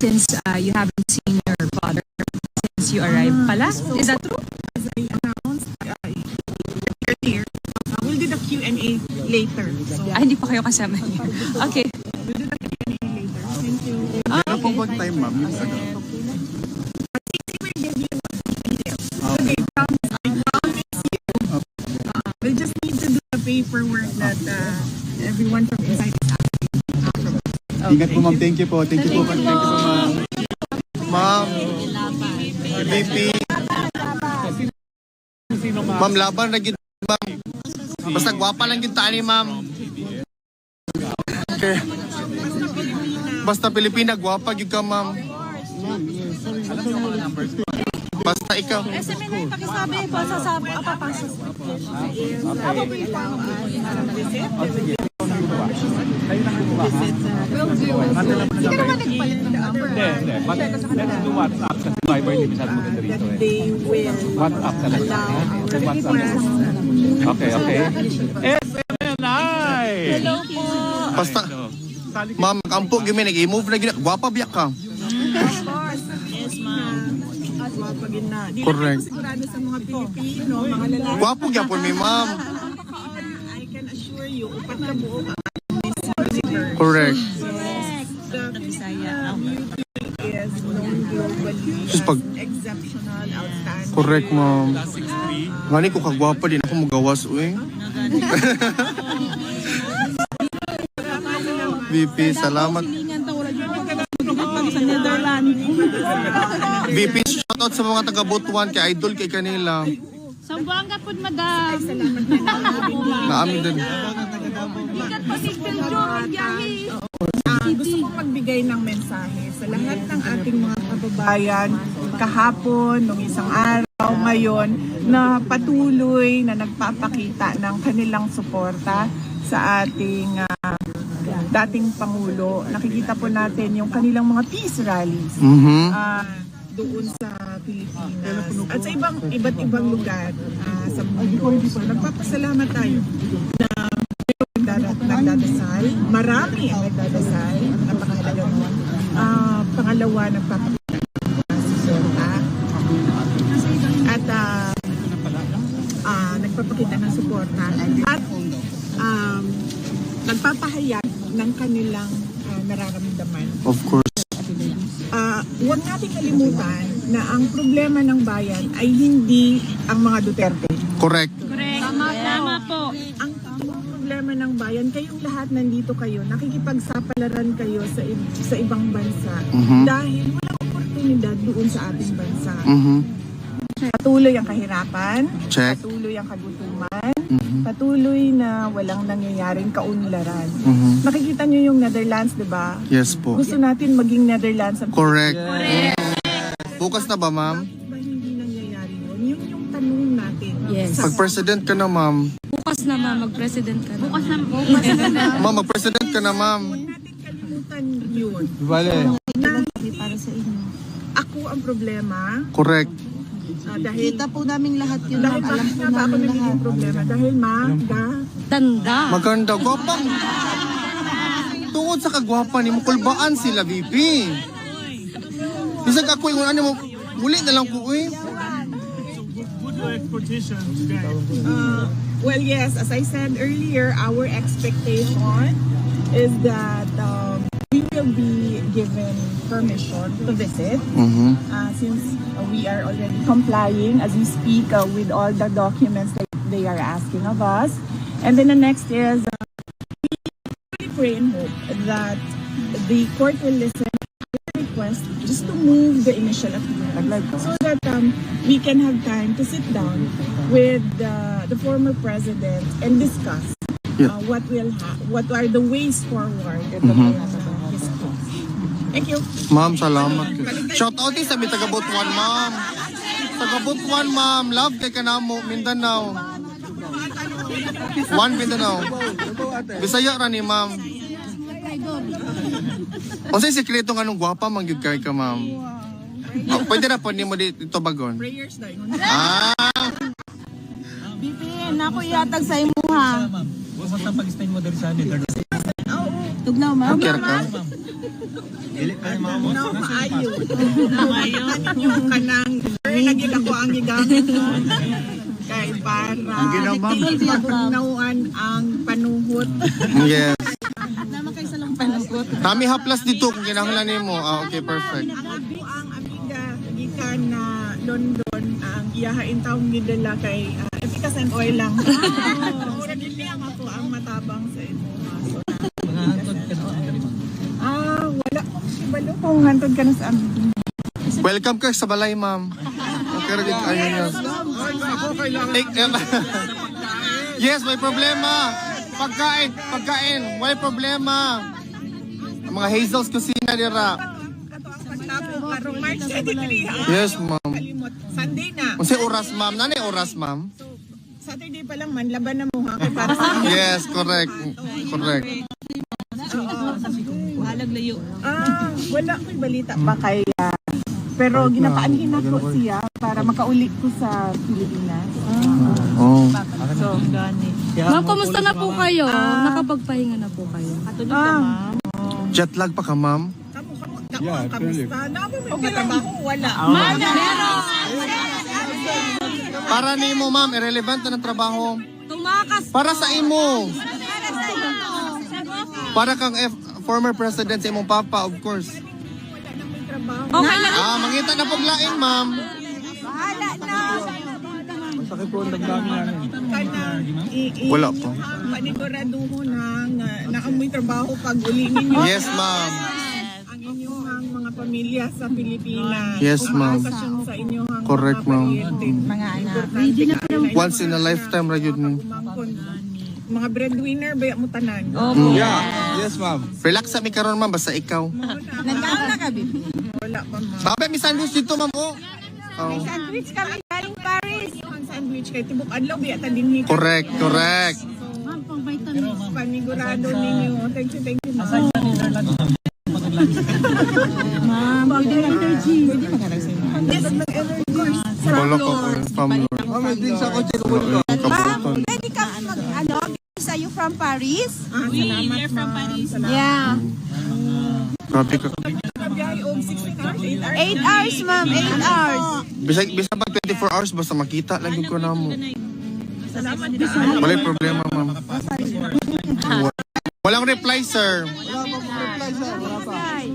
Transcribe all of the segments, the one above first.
since you haven't seen your father since you arrived pala. Is that true? As I announced earlier, we'll do the Q&A later. So, Hindi pa kayo kasama niya. Okay. we'll do the Q&A later. Thank you. Meron pong bang time, ma'am? Yung ano? Sisi will give you details. Okay, promise. I promise you. We'll just need to do the paperwork that everyone from inside is asking. Ingat po, ma'am. Thank you po. Thank you po. Thank you po, ma'am. Ma'am, VP. Ma'am, laban na gid, ma'am. Basta gwapa lang gid tani, ma'am. Okay. Basta Pilipina, gwapa gid ka, ma'am. Basta ikaw. SMNA, pakisabi po sa papasok. Hindi ka naman nagpalit ng number. Hindi. But let's do WhatsApp kasi Viber hindi masyadong maganda rito eh. They will WhatsApp talaga. WhatsApp. Okay. SMNI! Hello po. Basta, ma'am, kampo gimi, nag-i-move na gina. Gwapa biyak ka. Of course. Yes, ma'am. Wapagin na. Di Correct. lang sigurado sa mga Pilipino, mga lalaki. Gwapo gyapon mi, ma'am. I can assure you, upat na buo ang Miss Universe. Correct. The Bisaya is known globally Just pag- as exceptional, outstanding. Correct, ma'am. Ngani ko kagwapa din ako magawas, uy. VP, salamat. Sa Netherlands. VP, shoutout sa mga taga Butuan kay idol kay kanila. Sambuanga po, madam. Naamin din. Ikat po si Piljo, magbiyahe. Gusto kong magbigay ng mensahe sa lahat ng ating mga kababayan kahapon, nung isang araw, ngayon, na patuloy na nagpapakita ng kanilang suporta sa ating dating Pangulo. Nakikita po natin yung kanilang mga peace rallies doon sa Pilipinas at sa iba't ibang lugar sa mundo. So, nagpapasalamat tayo na nagdadasal. Marami ang nagdadasal. Napakahalaga mo. Pangalawa, nagpapakita ng suporta. At nagpapakita ng suporta. At nagpapahayag ng kanilang nararamdaman. Of course. Huwag natin kalimutan na ang problema ng bayan ay hindi ang mga Duterte. Correct. Tama po. Ang problema ng bayan, kayong lahat nandito kayo, nakikipagsapalaran kayo sa ibang bansa dahil walang oportunidad doon sa ating bansa. Patuloy ang kahirapan, Check. patuloy ang kagutuman, patuloy na walang nangyayaring kaunlaran. Nakikita nyo yung Netherlands, di ba? Yes po. Gusto natin maging Netherlands ang Correct. Bukas na ba, ma'am? ba hindi nangyayari yun? Yun yung tanong natin. Yes. Pag-president ka na, ma'am. Bukas na, ma, mag-president ka na. Bukas na. Ma'am, mag-president ka na, ma'am. Huwag natin kalimutan yun. Vale. Para sa inyo. Ako ang problema Correct. dahil Kita po namin lahat yun. dahil Alam bakit po nga ba ako namin lahat. nagiging problema? Dahil Tanda. Maganda. Gwapang. Tungod sa kagwapa ni mo, kulbaan sila, VP. Bisag ako yung ano mo, muli na lang ko, uy. well, yes, as I said earlier, our expectation is that we will be given permission to visit since we are already complying as we speak with all the documents that they are asking of us. And then the next is we really pray and hope that the court will listen to the request just to move the initial appeal so that we can have time to sit down with the former president and discuss what are the ways forward in his case. Thank you. Ma'am, salamat. Shout out din sa may taga Butuan, ma'am. Taga Butuan, ma'am. Love kay kanamo, Mindanao. One Mindanao. Bisaya ra ni, ma'am. O sa sekreto nga nung gwapa, mangyud kay ka, ma'am. Pwede na po ni mo dito bagon. Prayers na yun. Bipin, ako yatag sa imuha. Basta pag-stay mo dito sa Netherlands. Oo, Tugnaw, ma'am. Okay ka? No, maayo. Yung kanang, naging ako ang gigamit ko. Kay para nauan ang panuhot. Yes. Naman kayo sa lang panugot. Kami haplas dito kung kinahanglan nimo. Ah, okay, perfect. Ako ang amiga gikan na London ang iyahain taong gidala kay efficacy and oil lang. Mura din lang ako ang matabang sa imo. Wala ko balo kung hantod ka na sa amin. Welcome ka sa balay, ma'am. Okay, rin ayun yun. Yes, may problema. Pagkain, may problema. Ang mga Hazel's Kusina dira. Yes, ma'am. Sunday na. Unsay oras, ma'am? Nanay oras, ma'am? Saturday pa lang man, laban na mo ha. Kay para sa Yes, correct. Correct. Halag layo. Wala ko'y balita pa kay pero ginapaanhin ako siya para makauli ko sa Pilipinas. Oh. So, gani. Ma'am, kumusta na po kayo? Nakapagpahinga na po kayo? Katulog ka, ma'am. Jet lag pa ka, ma'am? Yeah, Kamusta? Namin may trabaho? Wala. Ma'am, meron! Para nimo, ma'am, irrelevant na ng trabaho. Tumakas! Para sa imo. Para kang former president sa imong papa, of course. Okay lang. Mangita na paglain, ma'am. Bahala na. Sakit po ang damdamin namin. Wala po. Paniguraduho na amoy trabaho pag uli ninyo. Yes, ma'am. Ang inyong mga pamilya sa Pilipinas. Yes, ma'am. Okasyon sa inyong Correct, ma'am. mga anak. Once in a lifetime, ra yun. Mga breadwinner, baya mo tanan. Yeah, yes ma'am. Relax sa mi karon, ma'am, basta ikaw. Nagkaan na ka, baby? Wala pa, ma'am. Sabi, may sandwich dito, ma'am, oh. Oh. Sandwich kami galing Paris. Yung sandwich kay Tibok Adlaw, baya ta din hika. Correct, correct. Panigurado ninyo. Thank you, ma'am. Ma'am, pwede ng energy. Pwede mag-energy. Wala ko po yung family. Kabutan. Pwede ka are you from Paris? Salamat, ma'am. Yeah. Grabe ka. Biyahe og 16 hours, 8 hours. 8 hours, ma'am. 8 hours. Bisa pa 24 hours, basta makita lang yung ko na mo. Salamat, Walay problema, ma'am. Walang reply, sir.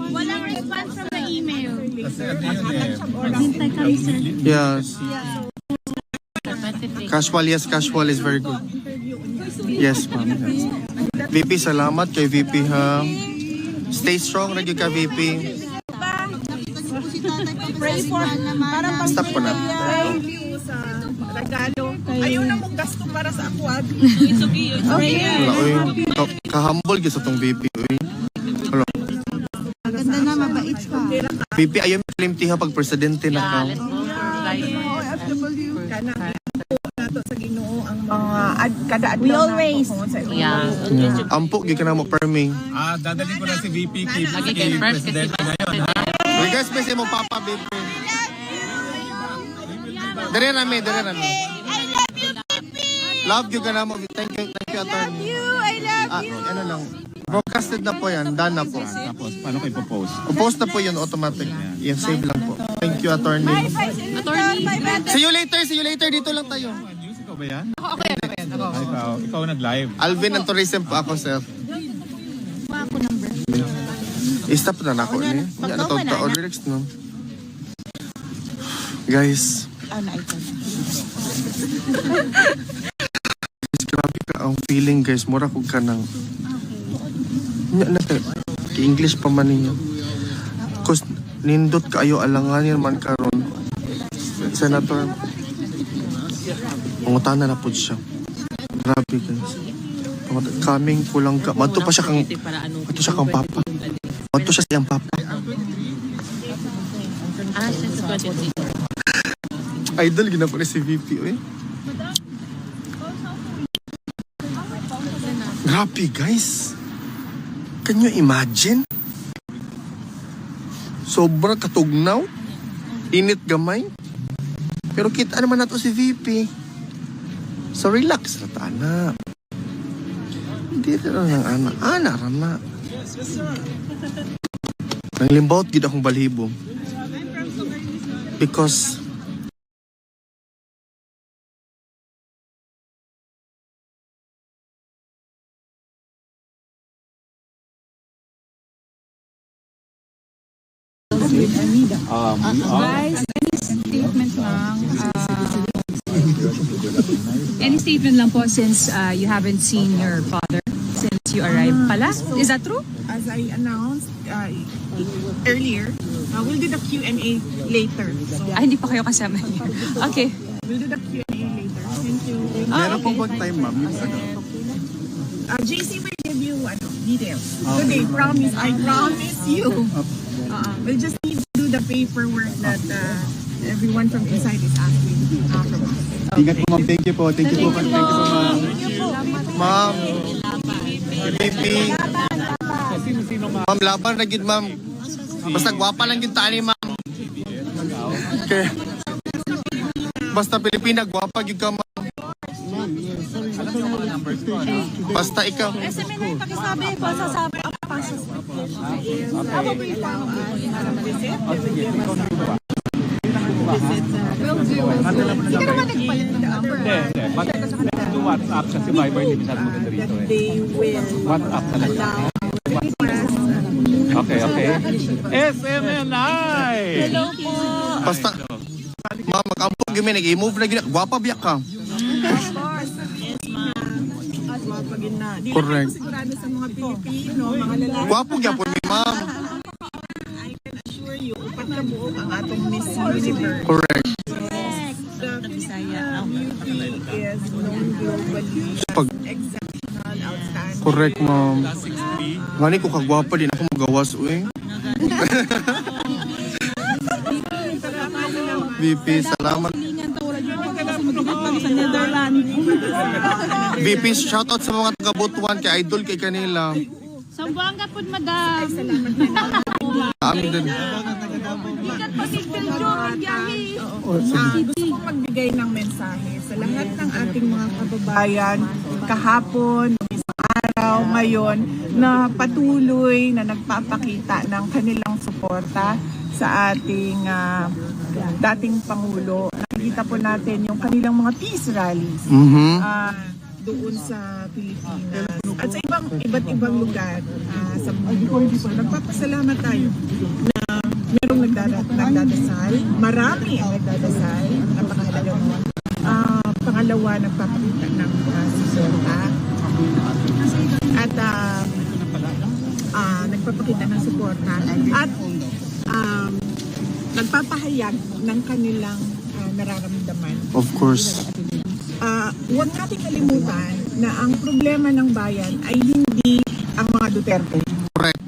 Walang response from the email. Yes. Casual, yes, casual is very good. Yes, ma'am. Yes. VP, salamat kay VP, ha. Stay strong, lagi ka, VP. Pray for parang Stop ko na. Thank you sa regalo. Ayaw na mong gasto para sa aquad. Wala, uy. Kahambol gyud sa tong VP, uy. Wala. maganda na, mabait ka. VP, ayaw mo kalimti ha pag presidente na ka. Kana nato sa Ginoo ang mga kada adlaw. We always. Ampo, gyud ka na mo, permi. Dadalhin ko na si VP kay Presidente ngayon. Regards pa sa imong papa, VP. Dere rami, dere rami. Love you ka na mo. Thank you, attorney. I love you. Ano lang. Broadcasted na po yan. Done na po. Tapos, paano kayo post? Post na po yun automatic. Yes, save lang po. Thank you, attorney. See you later, Dito lang tayo. News, ikaw ba yan? Ako. Ikaw nag-live. Alvin and tourism po ako, sir. I-stop na ako ni. Yan na to. Lyrics no. Guys. Guys, grabe ka ang feeling, guys. Mura ko ka ng... English pa man ninyo. Kus nindot kaayo alanganin man karon. Senator. Pangutana na po siya. Grabe, guys. Kaming kulang ka. Madto pa siya kang... Madto siya kang papa. Madto siya siyang papa. Idol, ginapa ni si VP, eh. Grabe, guys. Can you imagine? Sobra katugnaw. Init gamay. Pero kita naman nato si VP. So relax na tana. Hindi rin lang anak. Anak na. Nanglimbawt gid akong balhibo. Because Guys, any statement lang po since you haven't seen your father since you arrived pala? Is that true? As I announced earlier, we'll do the Q&A later. So, Hindi pa kayo kasama niya. Okay. we'll do the Q&A later. Thank you. meron pong bang time, ma'am? JC will give you details. Today, promise. I promise you. We'll just need to do the paperwork that everyone from inside is asking from us. Ingat po, ma'am. Thank you po. Thank you po, ma'am. Ma'am. VP. Ma'am, laban na gid, ma'am. Basta gwapa lang gid tani, ma'am. Okay. Basta Pilipina, gwapa gid ka, ma'am. Basta ikaw. Pakisabi po sa sabi. Hindi. Do WhatsApp kasi Viber hindi masyado maganda rito eh. They will WhatsApp talaga. Okay. SMNI! Hello po! Basta, ma'am, mag-ampog gimi, nag-i-move na gina. Gwapa biyak ka. Correct. sigurado sa mga Pilipino, mga lalaki. Gwapo gyapon mi, ma'am. I can assure you, upat na buo ang atong Miss Universe. Correct. The Filipina beauty is known globally Pag, as exceptional, outstanding. correct, ma'am. Ngani ko kagwapa din ako magawas, uy. VP, salamat. Sa Netherlands. VP, shoutout sa mga taga-Butuan kay Idol kay kanila. Sambuanga po, madam. Amin din. Ikat pa si Piljo, magbiyahe. Gusto kong magbigay ng mensahe sa lahat ng ating mga kababayan kahapon, isang araw, ngayon, na patuloy na nagpapakita ng kanilang suporta sa ating dating Pangulo. Nakikita po natin yung kanilang mga peace rallies doon sa Pilipinas at sa iba't ibang lugar sa mundo. So, nagpapasalamat tayo na merong nagdadasal, marami ang nagdadasal, napakahalaga mo. Pangalawa, nagpapakita ng suporta at nagpapakita ng suporta at nagpapahayag ng kanilang nararamdaman. Of course. Huwag nating kalimutan na ang problema ng bayan ay hindi ang mga Duterte. Correct.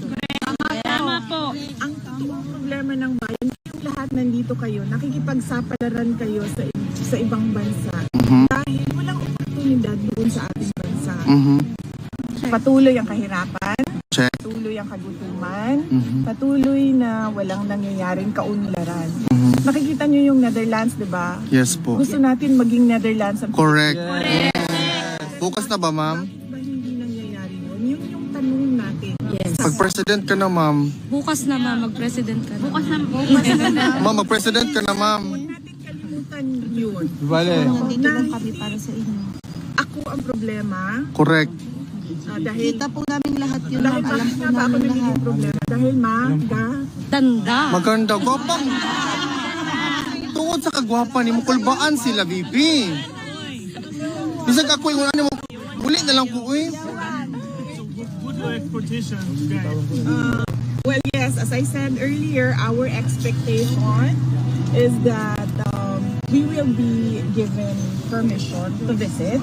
Tama po. Ang totoong problema ng bayan, yung lahat nandito kayo, nakikipagsapalaran kayo sa ibang bansa dahil walang oportunidad doon sa ating bansa. Patuloy ang kahirapan, Check. patuloy ang kagutuman, patuloy na walang nangyayaring kaunlaran. Nakikita nyo yung Netherlands, di ba? Yes po. Gusto natin maging Netherlands ang Correct. Bukas na ba, ma'am? ba hindi nangyayari yun? Yun yung tanong natin. Pag president ka na, ma'am. Bukas na, ma'am. Mag-president ka na. Bukas na. Ma'am, mag-president ka na, ma'am. Huwag natin kalimutan yun. Vale. Nandito lang kami para sa inyo. Ako ang problema Correct. dahil Kita po namin lahat yun, dahil ma'am. Alam bakit po nga ba ako namin lahat. nagiging problema? Dahil Tanda. Maganda. Gwapang. Tungod sa kagwapa ni mo, kulbaan sila, VP. Bisag ako yung ano mo, muli na lang po, uy. well, yes, as I said earlier, our expectation is that we will be given permission to visit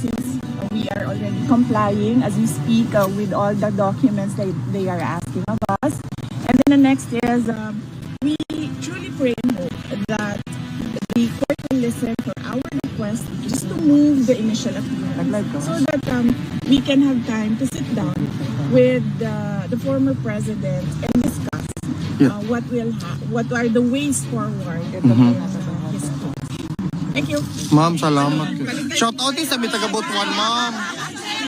since we are already complying as we speak with all the documents that they are asking of us. And then the next is we truly pray and hope that the court will listen for our request just to move the initial appearance so that we can have time to sit down with the former president and discuss what are the ways forward in his cause. Thank you. Ma'am, salamat. Shout out din sa may taga-Butuan, ma'am.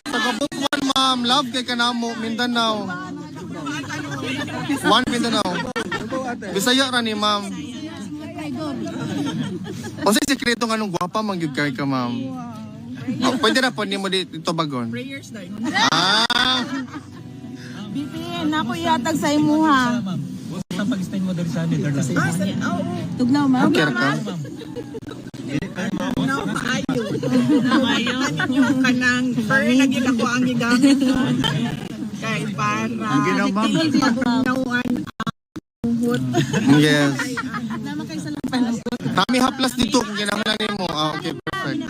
Taga-Butuan, ma'am. ma'am. Love kay kanamo, Mindanao. One Mindanao. Bisaya ra ni ma'am. Unsay sekreto nga nung gwapa man gyud kay ka ma'am? Oh, pwede na po nimo dito bagon. Prayers dahil. Ah, Bibi, nako iatag sa imuha. Ang pag-spend mo doon sa Netherlands. Tugnaw, ma'am. okay ra ka. Maayo. Maayo ka nang pero naging ako ang gigamit doon. Kay para pagnawan ang muhot. Yes. Naman kayo sa lampay. Kami haplas dito kung kinahanglan nimo. Ah, okay, perfect.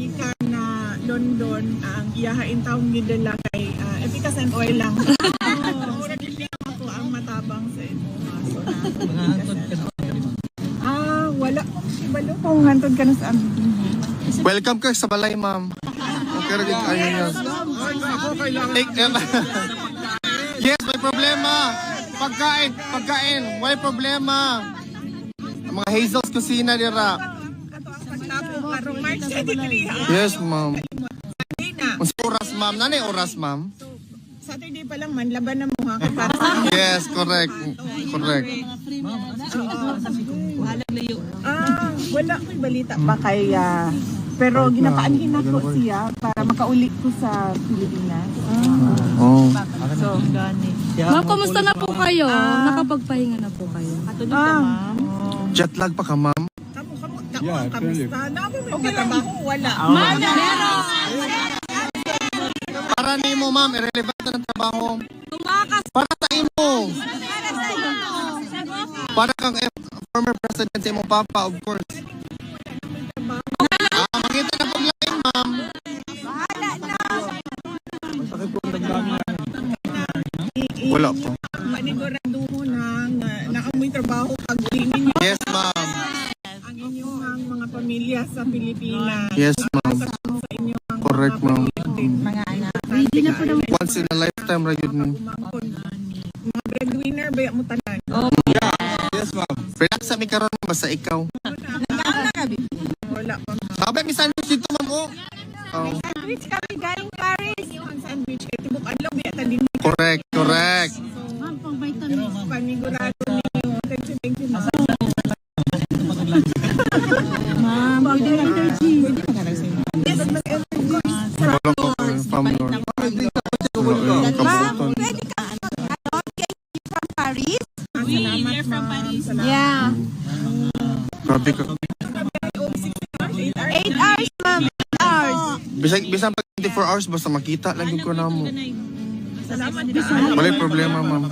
Ika na London ang iyahain taong gidala kay Epicas and Oil lang. Mura din ako ang matabang sa imo. Wala ko balo kung hantod ka na sa amin. Welcome ka sa balay, ma'am. Okay ra gyud kayo niya. Yes, may problema. Pagkain, may problema. Ang mga Hazel's Kusina dira. Ato ang pagtapo karong March 23. Yes, ma'am. Na. Unsa oras, ma'am? Nanay oras, ma'am? Saturday pa lang man laban na mo ha kay para sa Yes, correct. Correct. wala ko'y balita pa kay pero ginapaanhin ako siya para makauli ko sa Pilipinas. Oh. So, gani. Ma'am, kumusta na po kayo? Nakapagpahinga na po kayo? Jet lag pa ka, ma'am? Kamusta? Okay lang ako, wala. Para nimo, ma'am, irrelevant na ng trabaho. Para sa imo. Para kang former president sa imong papa, of course. Makita na pag-line, ma'am. Wala pa. Panigurado na naamoy trabaho pag ninyo Yes, ma'am. ang inyong mga pamilya sa Pilipinas. Yes, ma'am. Sa inyong Correct, ma'am. mga anak. Once in a lifetime, ra yun, ma'am. Mga breadwinner ba mo tanan? Yes, ma'am. Relax sa mi karon, basta ikaw. Wala pa. Sabi, may sandwich dito, ma'am, oh. Oh. Sandwich kami galing Paris. Yung sandwich kay tibok adlaw biya ta din. Correct, correct. Panigurado ninyo. Thank you. Ma'am, pwede na energy. Wala ko, from Lord. Kabuton. Paris? Salamat from Paris. Yeah. Grabe ka. 8 hours, ma'am. 8 hours. Bisan pag 24 hours, basta makita lang yung ko na mo. Salamat. Walang problema, ma'am.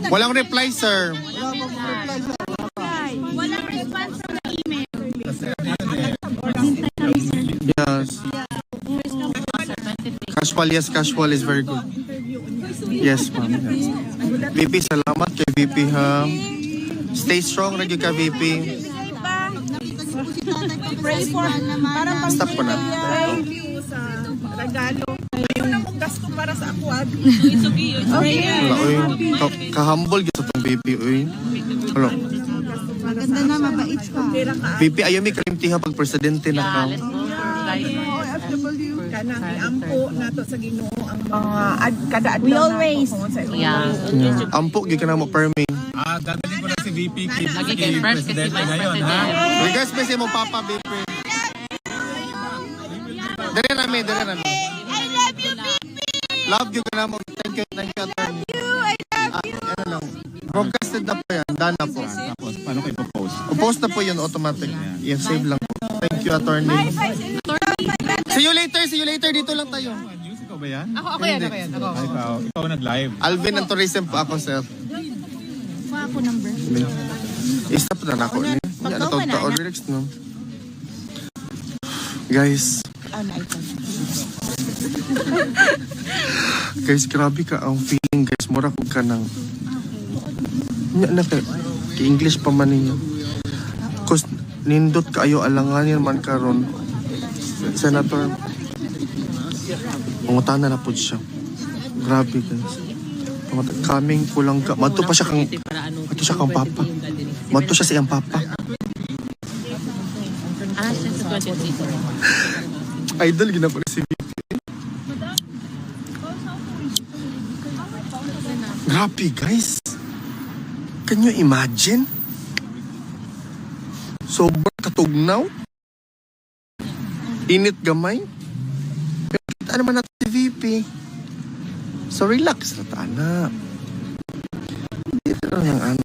Walang reply, sir. Walang response sa email. Yes. Casual is very good. Yes, ma'am. Yes. VP, salamat kay VP, ha. Stay strong, nagyo ka, VP. Pray for parang Stop ko na. Thank you sa regalo. Ayaw na mong gasto para sa ako. Wala, oy. Kahambol gyud sa tong VP, oy. Wala. maganda na, mabait ka. VP, ayaw mi kalimtiha pag presidente na ka. Kanang iampo nato sa Ginoo ang mga kada adlaw. We always. Ampo, gyud ka na mo permi. Dadalhin ko na si VP kay Presidente ngayon, ha? Regards pa si mo papa, VP. Dali namin. I love you, VP! Love you ka na mo. Thank you, attorney. Ano lang. Broadcasted na po yan. Done na po. Tapos, paano kayo post? Post na po yun automatic. Yes, save lang po. Thank you, attorney. See you later. Dito lang tayo. News, ikaw ba yan? Ako yan. Ikaw nag-live. Alvin ng tourism po ako, sir. Ako number. I-stop na ako. Yan, ito. Lyrics, no? Guys. Guys, grabe ka ang feeling, guys. Mura ko ka ng... English pa man ninyo. Kus nindot kayo alanganin man karon. Senator. Pangutana na po siya. Grabe, guys. Kaming kulang ka. Madto pa siya kang... Madto siya kang papa. Madto siya siyang papa. Idol, ginapa na si VP. Grabe, guys. Can you imagine? Sobrang katugnaw. Init gamay. Pero kita naman natin si VP. So relax na ta, anak. Dito lang ang anak.